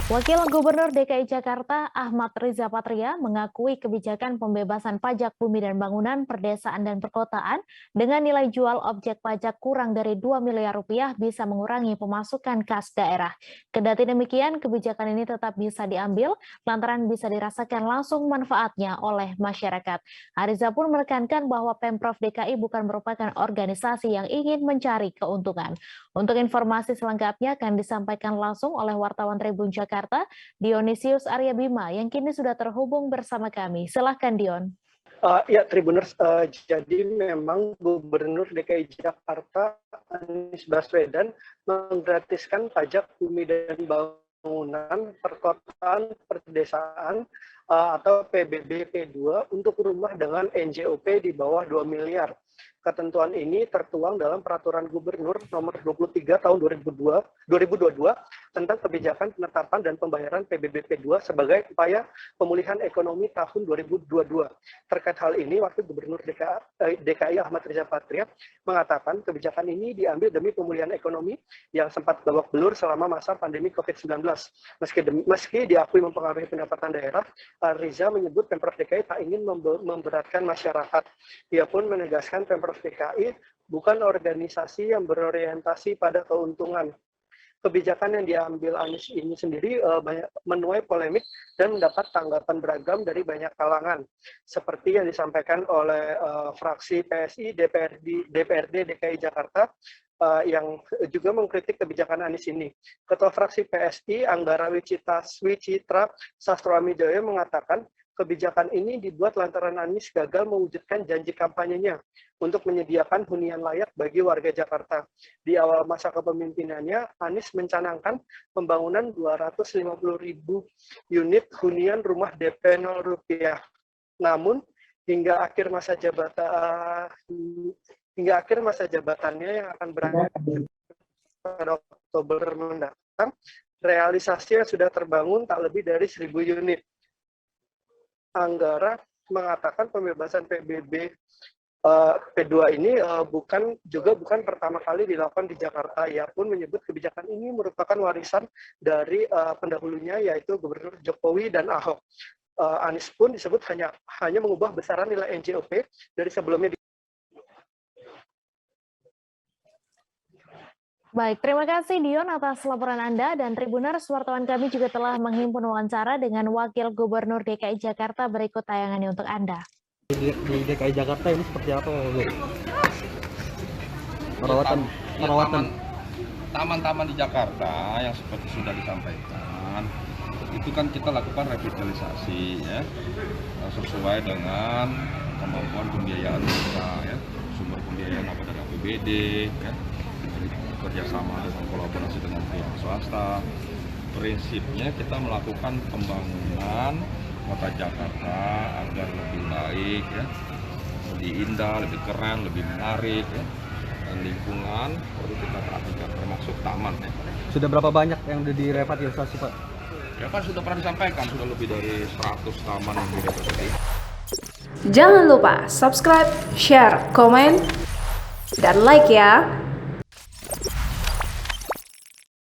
Wakil Gubernur DKI Jakarta Ahmad Riza Patria mengakui kebijakan pembebasan pajak bumi dan bangunan perdesaan dan perkotaan dengan nilai jual objek pajak kurang dari 2 miliar rupiah bisa mengurangi pemasukan kas daerah. Kendati demikian, kebijakan ini tetap bisa diambil lantaran bisa dirasakan langsung manfaatnya oleh masyarakat. Ariza pun menekankan bahwa Pemprov DKI bukan merupakan organisasi yang ingin mencari keuntungan. Untuk informasi selengkapnya akan disampaikan langsung oleh wartawan Tribun Jakarta, Dionisius Arya Bima, yang kini sudah terhubung bersama kami. Silahkan, Dion. Ya, Tribuners, jadi memang Gubernur DKI Jakarta Anies Baswedan menggratiskan pajak bumi dan bangunan perkotaan perdesaan atau PBB P2 untuk rumah dengan NJOP di bawah 2 miliar. Ketentuan ini tertuang dalam Peraturan Gubernur Nomor 23 Tahun 2022 tentang kebijakan penetapan dan pembayaran PBB P2 sebagai upaya pemulihan ekonomi tahun 2022. Terkait hal ini, Wakil Gubernur DKI Ahmad Riza Patria mengatakan kebijakan ini diambil demi pemulihan ekonomi yang sempat babak belur selama masa pandemi COVID-19. Meski diakui mempengaruhi pendapatan daerah, Riza menyebut Pemprov DKI tak ingin memberatkan masyarakat. Ia pun menegaskan Pemprov DKI bukan organisasi yang berorientasi pada keuntungan. Kebijakan yang diambil Anies ini sendiri menuai polemik dan mendapat tanggapan beragam dari banyak kalangan. Seperti yang disampaikan oleh fraksi PSI DPRD DKI Jakarta yang juga mengkritik kebijakan Anies ini. Ketua fraksi PSI Anggara Wicitra Sastroamijoyo mengatakan kebijakan ini dibuat lantaran Anies gagal mewujudkan janji kampanyenya untuk menyediakan hunian layak bagi warga Jakarta. Di awal masa kepemimpinannya, Anies mencanangkan pembangunan 250.000 unit hunian rumah DP 0 rupiah. Namun, hingga akhir masa jabatannya yang akan berakhir pada Oktober mendatang, realisasinya sudah terbangun tak lebih dari 1.000 unit. Anggara mengatakan pembebasan PBB P2 ini bukan pertama kali dilakukan di Jakarta. Ia pun menyebut kebijakan ini merupakan warisan dari pendahulunya, yaitu Gubernur Jokowi dan Ahok. Anies pun disebut hanya mengubah besaran nilai NJOP dari sebelumnya. Baik, terima kasih Dion atas laporan Anda, dan Tribuners, wartawan kami juga telah menghimpun wawancara dengan Wakil Gubernur DKI Jakarta. Berikut tayangannya untuk Anda. Di DKI Jakarta ini seperti apa, Bu? Perawatan taman-taman di Jakarta yang seperti sudah disampaikan, itu kan kita lakukan revitalisasi ya, sesuai dengan kemampuan pembiayaan kita ya, sumber pembiayaan apa dari APBD ya, kerjasama dengan kolaborasi dengan pihak swasta. Prinsipnya kita melakukan pembangunan kota Jakarta agar lebih baik ya, lebih indah, lebih keren, lebih menarik ya, dan lingkungan perlu kita perhatikan termasuk taman ya. Sudah berapa banyak yang sudah direvitalisasi, Pak? Ya kan sudah pernah disampaikan, sudah lebih dari 100 taman yang direvitalisasi. Jangan lupa subscribe, share, komen, dan like ya.